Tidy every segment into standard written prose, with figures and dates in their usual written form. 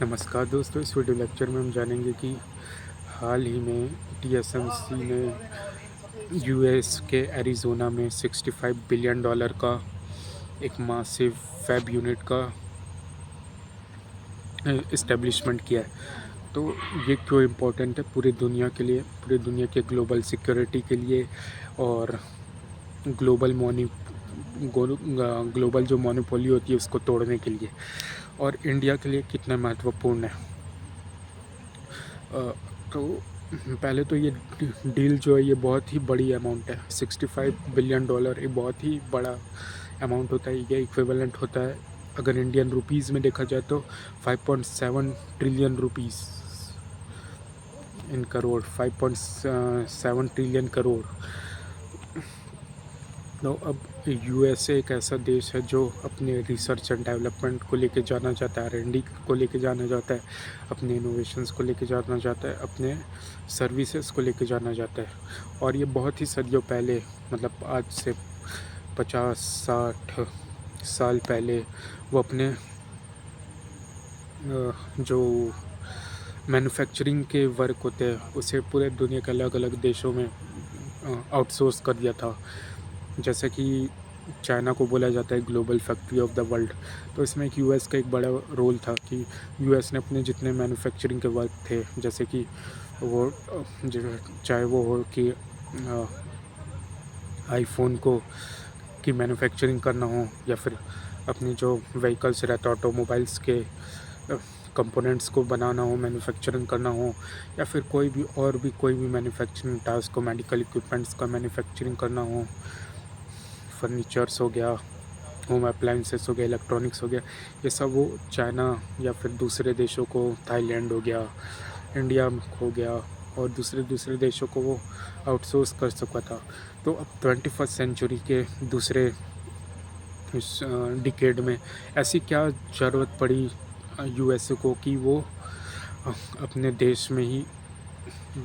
नमस्कार दोस्तों, इस वीडियो लेक्चर में हम जानेंगे कि हाल ही में टीएसएमसी ने यूएस के एरिज़ोना में $65 बिलियन का एक मासिव फैब यूनिट का इस्टेब्लिशमेंट किया है। तो ये क्यों इम्पोर्टेंट है पूरी दुनिया के लिए, पूरी दुनिया के ग्लोबल सिक्योरिटी के लिए और ग्लोबल मोनी ग्लोबल जो मोनोपोली होती है उसको तोड़ने के लिए, और इंडिया के लिए कितना महत्वपूर्ण है। तो पहले तो ये डील जो है ये बहुत ही बड़ी अमाउंट है। $65 बिलियन ये बहुत ही बड़ा अमाउंट होता है। ये इक्विवेलेंट होता है, अगर इंडियन रुपीज़ में देखा जाए तो 5.7 trillion rupees in crore, 5.7 trillion crore. तो अब यूएसए एक ऐसा देश है जो अपने रिसर्च एंड डेवलपमेंट को लेके जाना जाता है, R&D को लेके जाना जाता है, अपने इनोवेशंस को लेके जाना जाता है, अपने सर्विसेज को लेके जाना जाता है। और ये बहुत ही सदियों पहले, मतलब आज से 50-60 साल पहले वो अपने जो मैन्युफैक्चरिंग के वर्क होते हैं उसे पूरे दुनिया के अलग अलग देशों में आउटसोर्स कर दिया था। जैसे कि चाइना को बोला जाता है global factory of the world. तो इसमें एक यूएस का एक बड़ा रोल था कि यूएस ने अपने जितने मैन्युफैक्चरिंग के वर्क थे, जैसे कि वो चाहे वो हो कि आईफोन को की मैन्युफैक्चरिंग करना हो, या फिर अपनी जो व्हीकल्स रहते हैं ऑटोमोबाइल्स के कंपोनेंट्स को बनाना हो, मैन्युफैक्चरिंग करना हो, या फिर कोई भी मैन्युफैक्चरिंग टास्क को, मेडिकल इक्विपमेंट्स का मैन्युफैक्चरिंग करना हो, फर्नीचर्स हो गया, होम अप्लाइंसेस हो गया, इलेक्ट्रॉनिक्स हो गया, ये सब वो चाइना या फिर दूसरे देशों को, थाईलैंड हो गया, इंडिया हो गया, और दूसरे दूसरे देशों को वो आउटसोर्स कर सका था। तो अब 21st सेंचुरी के दूसरे इस डिकेड में ऐसी क्या ज़रूरत पड़ी यूएसए को कि वो अपने देश में ही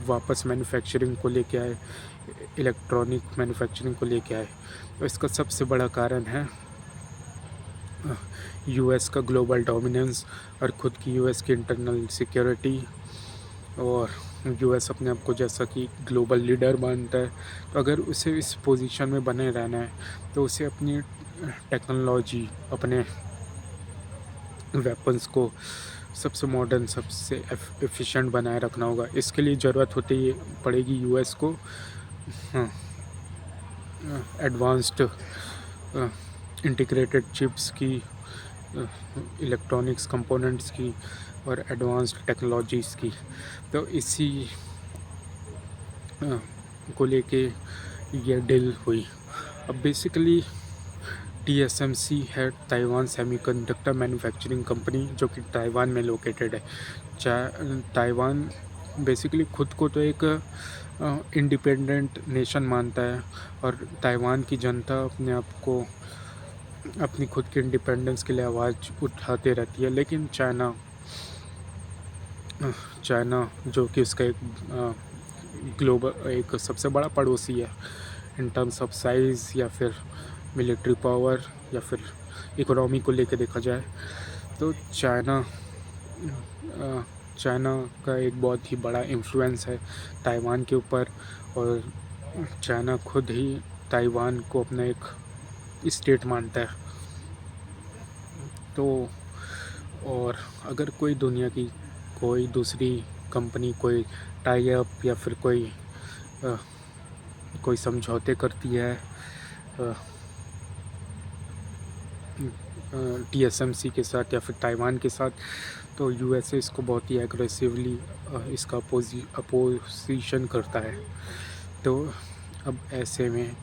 वापस मैन्युफैक्चरिंग को लेके आए, इलेक्ट्रॉनिक मैन्युफैक्चरिंग को लेके आए। तो इसका सबसे बड़ा कारण है यूएस का ग्लोबल डोमिनेंस और ख़ुद की यूएस की इंटरनल सिक्योरिटी। और यूएस अपने आप को जैसा कि ग्लोबल लीडर मानता है, तो अगर उसे इस पोजीशन में बने रहना है तो उसे अपनी टेक्नोलॉजी, अपने वेपन्स को सबसे मॉडर्न, सबसे एफिशिएंट बनाए रखना होगा। इसके लिए ज़रूरत होती पड़ेगी यूएस को एडवांस्ड इंटीग्रेटेड चिप्स की, इलेक्ट्रॉनिक्स कंपोनेंट्स की और एडवांस्ड टेक्नोलॉजीज़ की। तो इसी को लेके ये डील हुई। अब बेसिकली टीएसएमसी है ताइवान सेमीकंडक्टर मैन्युफैक्चरिंग कंपनी, जो कि ताइवान में लोकेटेड है। ताइवान बेसिकली खुद को तो एक इंडिपेंडेंट नेशन मानता है, और ताइवान की जनता अपने आप को अपनी खुद की इंडिपेंडेंस के लिए आवाज़ उठाते रहती है। लेकिन चाइना जो कि उसका एक ग्लोबल, एक सबसे बड़ा पड़ोसी है इन टर्म्स ऑफ साइज़, या फिर मिलिट्री पावर, या फिर इकोनॉमी को लेके देखा जाए, तो चाइना का एक बहुत ही बड़ा इन्फ्लुएंस है ताइवान के ऊपर। और चाइना खुद ही ताइवान को अपना एक स्टेट मानता है। तो और अगर कोई दुनिया की कोई दूसरी कंपनी कोई टाई अप या फिर कोई समझौते करती है टीएसएमसी के साथ या फिर ताइवान के साथ, तो यूएसए इसको बहुत ही एग्रेसिवली इसका अपोजिशन करता है। तो अब ऐसे में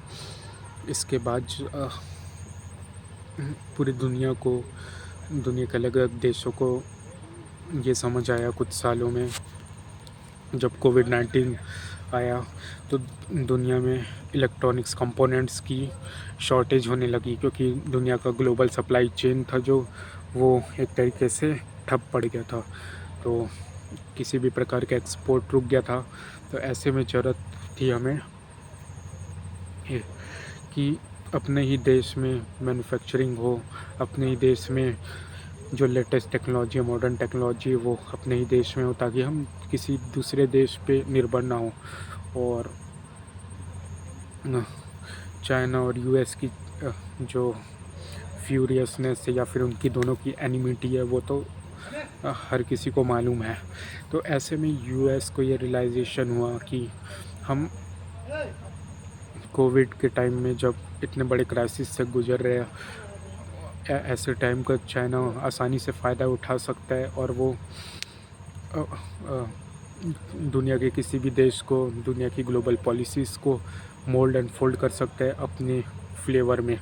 इसके बाद पूरी दुनिया के अलग अलग देशों को ये समझ आया कुछ सालों में, जब कोविड-19 आया, तो दुनिया में इलेक्ट्रॉनिक्स कंपोनेंट्स की शॉर्टेज होने लगी, क्योंकि दुनिया का ग्लोबल सप्लाई चेन था जो वो एक तरीके से ठप पड़ गया था। तो किसी भी प्रकार का एक्सपोर्ट रुक गया था। तो ऐसे में ज़रूरत थी हमें कि अपने ही देश में मैन्युफैक्चरिंग हो, अपने ही देश में जो लेटेस्ट टेक्नोलॉजी है, मॉडर्न टेक्नोलॉजी है, वो अपने ही देश में हो, ताकि हम किसी दूसरे देश पे निर्भर ना हो। और चाइना और यूएस की जो फ्यूरियसनेस है या फिर उनकी दोनों की एनिमिटी है, वो तो हर किसी को मालूम है। तो ऐसे में यूएस को ये रियलाइजेशन हुआ कि हम कोविड के टाइम में जब इतने बड़े क्राइसिस से गुजर रहे हैं, ऐसे टाइम का चाइना आसानी से फ़ायदा उठा सकता है और वो अ, अ, दुनिया के किसी भी देश को, दुनिया की ग्लोबल पॉलिसीज़ को मोल्ड एंड फोल्ड कर सकता है अपने फ्लेवर में।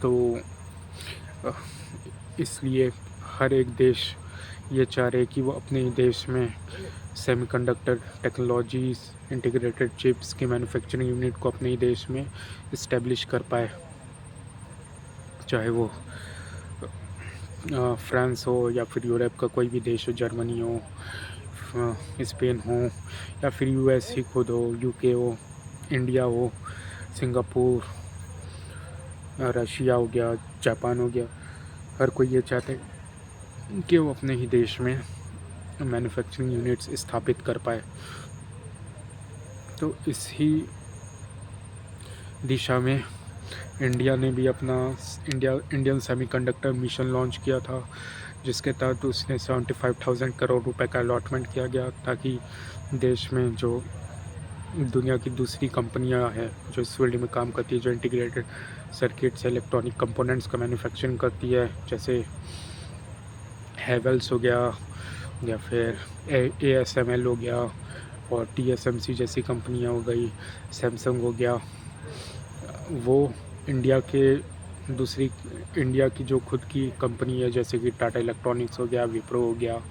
तो इसलिए हर एक देश ये चाह रहे कि वो अपने ही देश में सेमीकंडक्टर टेक्नोलॉजीज़, इंटीग्रेटेड चिप्स की मैन्युफैक्चरिंग यूनिट को अपने ही देश में इस्टेब्लिश कर पाए, चाहे वो फ्रांस हो या फिर यूरोप का कोई भी देश हो, जर्मनी हो, स्पेन हो, या फिर यूएस ही खुद हो, यूके हो, इंडिया हो, सिंगापुर, रशिया हो गया, जापान हो गया। हर कोई ये चाहते हैं कि वो अपने ही देश में मैन्युफैक्चरिंग यूनिट्स स्थापित कर पाए। तो दिशा में इंडिया ने भी अपना इंडियन सेमीकंडक्टर मिशन लॉन्च किया था, जिसके तहत उसने 75,000 करोड़ रुपए का अलॉटमेंट किया गया, ताकि देश में जो दुनिया की दूसरी कंपनियां हैं जो इस फील्ड में काम करती है, जो इंटीग्रेटेड सर्किट्स, इलेक्ट्रॉनिक कंपोनेंट्स का मैन्युफैक्चरिंग करती है, जैसे हैवेल्स हो गया या फिर ASML हो गया और TSMC जैसी कंपनियां हो गई, सैमसंग हो गया, वो इंडिया की जो खुद की कंपनी है, जैसे कि टाटा इलेक्ट्रॉनिक्स हो गया, विप्रो हो गया,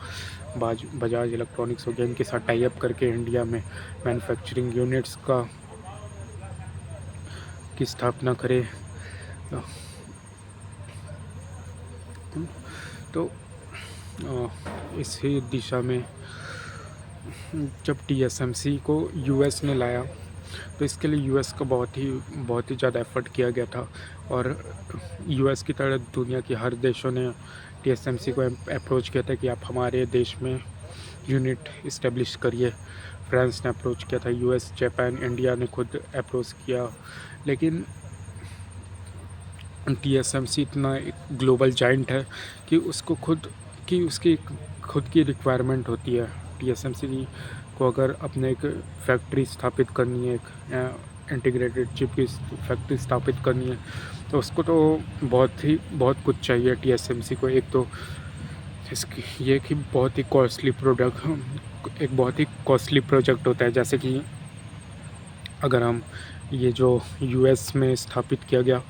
बजाज इलेक्ट्रॉनिक्स हो गया, इनके साथ टाई अप करके इंडिया में मैन्युफैक्चरिंग यूनिट्स की स्थापना करे। तो इसी दिशा में जब TSMC को यूएस ने लाया, तो इसके लिए यूएस का बहुत ही ज़्यादा एफर्ट किया गया था, और यूएस की तरह दुनिया के हर देशों ने TSMC को अप्रोच किया था कि आप हमारे देश में यूनिट इस्टेब्लिश करिए। फ्रांस ने अप्रोच किया था, यूएस, जापान, इंडिया ने खुद अप्रोच किया, लेकिन TSMC इतना एक ग्लोबल जाइंट है कि उसकी खुद की रिक्वायरमेंट होती है। TSMC को अगर अपने एक फैक्ट्री स्थापित करनी है, एक इंटीग्रेटेड चिप की फैक्ट्री स्थापित करनी है, तो उसको तो बहुत कुछ चाहिए TSMC को। एक तो इसकी ये कि एक बहुत ही कॉस्टली प्रोजेक्ट होता है। जैसे कि अगर हम ये जो यूएस में स्थापित किया गया,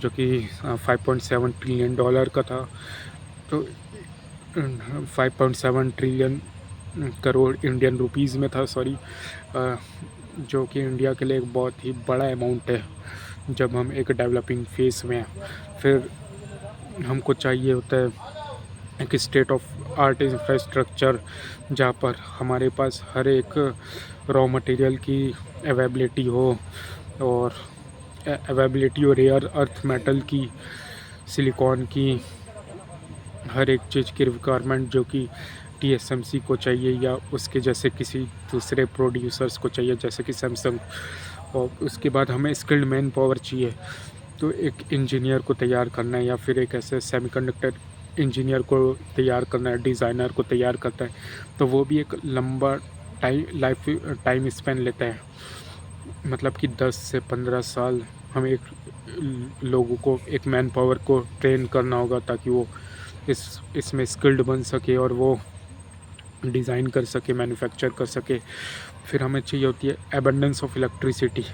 जो कि $5.7 ट्रिलियन का था, तो 5.7 ट्रिलियन करोड़ इंडियन रुपीज़ में था, जो कि इंडिया के लिए एक बहुत ही बड़ा अमाउंट है जब हम एक डेवलपिंग फेस में हैं। फिर हमको चाहिए होता है एक स्टेट ऑफ आर्ट इंफ्रास्ट्रक्चर, जहाँ पर हमारे पास हर एक रॉ मटेरियल की अवेलेबिलिटी हो, और रेयर अर्थ मेटल की, सिलिकॉन की, हर एक चीज़ की रिक्वायरमेंट जो कि TSMC को चाहिए या उसके जैसे किसी दूसरे प्रोड्यूसर्स को चाहिए, जैसे कि सैमसंग। और उसके बाद हमें स्किल्ड मैन पावर चाहिए। तो एक इंजीनियर को तैयार करना है, या फिर एक ऐसे सेमीकंडक्टर इंजीनियर को तैयार करना है, डिज़ाइनर को तैयार करता है, तो वो भी एक लंबा टाइम स्पेन लेता है। मतलब कि 10 से 15 साल हमें लोगों को, एक मैन पावर को ट्रेन करना होगा, ताकि वो इसमें स्किल्ड बन सके और वो डिज़ाइन कर सके, मैन्युफैक्चर कर सके। फिर हमें चाहिए होती है एबंडेंस ऑफ इलेक्ट्रिसिटी,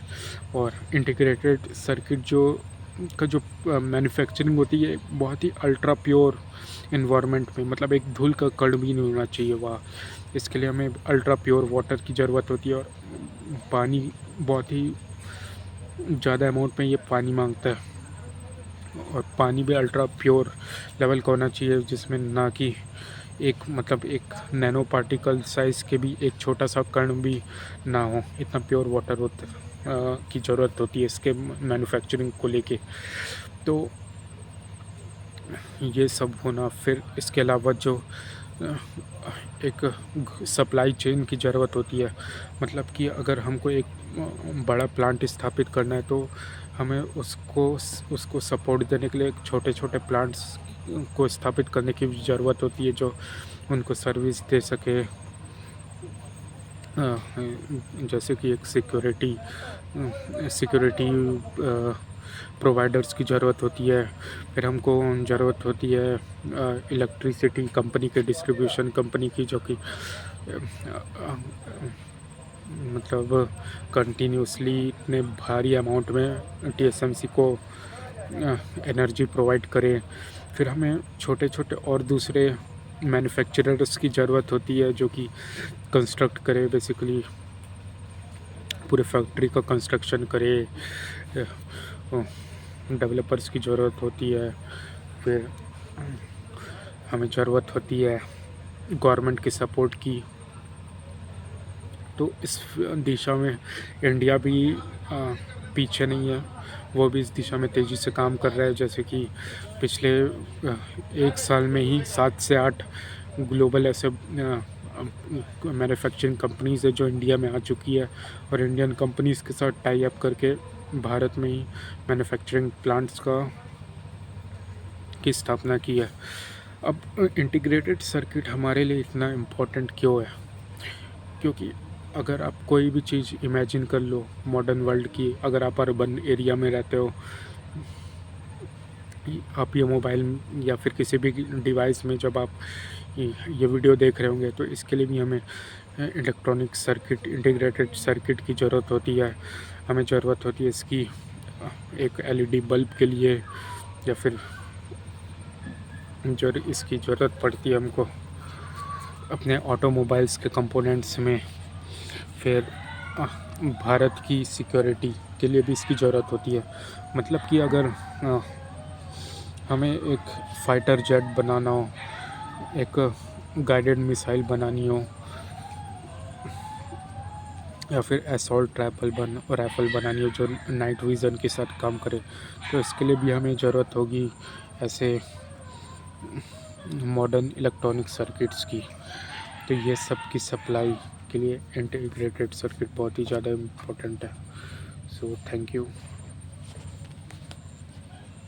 और इंटीग्रेटेड सर्किट जो मैन्युफैक्चरिंग होती है बहुत ही अल्ट्रा प्योर इन्वायरमेंट में, मतलब एक धूल का कण भी नहीं होना चाहिए वहाँ। इसके लिए हमें अल्ट्रा प्योर वाटर की ज़रूरत होती है, और पानी बहुत ही ज़्यादा अमाउंट में ये पानी मांगता है, और पानी भी अल्ट्रा प्योर लेवल का होना चाहिए, जिसमें ना कि एक नैनो पार्टिकल साइज़ के भी एक छोटा सा कण भी ना हो। इतना प्योर वाटर की ज़रूरत होती है इसके मैन्युफैक्चरिंग को लेके। तो ये सब होना, फिर इसके अलावा जो अ, एक सप्लाई चेन की ज़रूरत होती है। मतलब कि अगर हमको एक बड़ा प्लांट स्थापित करना है, तो हमें उसको सपोर्ट देने के लिए छोटे-छोटे प्लांट्स को स्थापित करने की भी ज़रूरत होती है, जो उनको सर्विस दे सके। जैसे कि एक सिक्योरिटी प्रोवाइडर्स की ज़रूरत होती है। फिर हमको ज़रूरत होती है इलेक्ट्रिसिटी कंपनी के, डिस्ट्रीब्यूशन कंपनी की, जो कि मतलब कंटिन्यूसली इतने भारी अमाउंट में टीएसएमसी को एनर्जी प्रोवाइड करे। फिर हमें छोटे-छोटे और दूसरे मैन्युफैक्चरर्स की ज़रूरत होती है, जो कि कंस्ट्रक्ट करे, बेसिकली पूरे फैक्ट्री का कंस्ट्रक्शन करे। डेवलपर्स की ज़रूरत होती है। फिर हमें ज़रूरत होती है गवर्नमेंट की सपोर्ट की। तो इस दिशा में इंडिया भी पीछे नहीं है, वो भी इस दिशा में तेज़ी से काम कर रहा है। जैसे कि पिछले 1 साल में ही 7 से 8 ग्लोबल ऐसे मैन्युफैक्चरिंग कंपनीज़ है जो इंडिया में आ चुकी है, और इंडियन कंपनीज़ के साथ टाई अप करके भारत में ही मैन्युफैक्चरिंग प्लांट्स की स्थापना की है। अब इंटीग्रेटेड सर्किट हमारे लिए इतना इम्पोर्टेंट क्यों है? क्योंकि अगर आप कोई भी चीज़ इमेजिन कर लो मॉडर्न वर्ल्ड की, अगर आप अर्बन एरिया में रहते हो, आप ये मोबाइल या फिर किसी भी डिवाइस में जब आप ये वीडियो देख रहे होंगे, तो इसके लिए भी हमें इलेक्ट्रॉनिक सर्किट, इंटीग्रेटेड सर्किट की ज़रूरत होती है। हमें ज़रूरत होती है इसकी एक एलईडी बल्ब के लिए, या फिर जो इसकी ज़रूरत पड़ती है हमको अपने ऑटोमोबाइल्स के कंपोनेंट्स में। फिर भारत की सिक्योरिटी के लिए भी इसकी ज़रूरत होती है। मतलब कि अगर हमें एक फाइटर जेट बनाना हो, एक गाइडेड मिसाइल बनानी हो, या फिर असॉल्ट राइफल बनानी हो जो नाइट विज़न के साथ काम करे, तो इसके लिए भी हमें ज़रूरत होगी ऐसे मॉडर्न इलेक्ट्रॉनिक सर्किट्स की। तो ये सब की सप्लाई के लिए इंटीग्रेटेड सर्किट बहुत ही ज़्यादा इम्पोर्टेंट है। So thank you.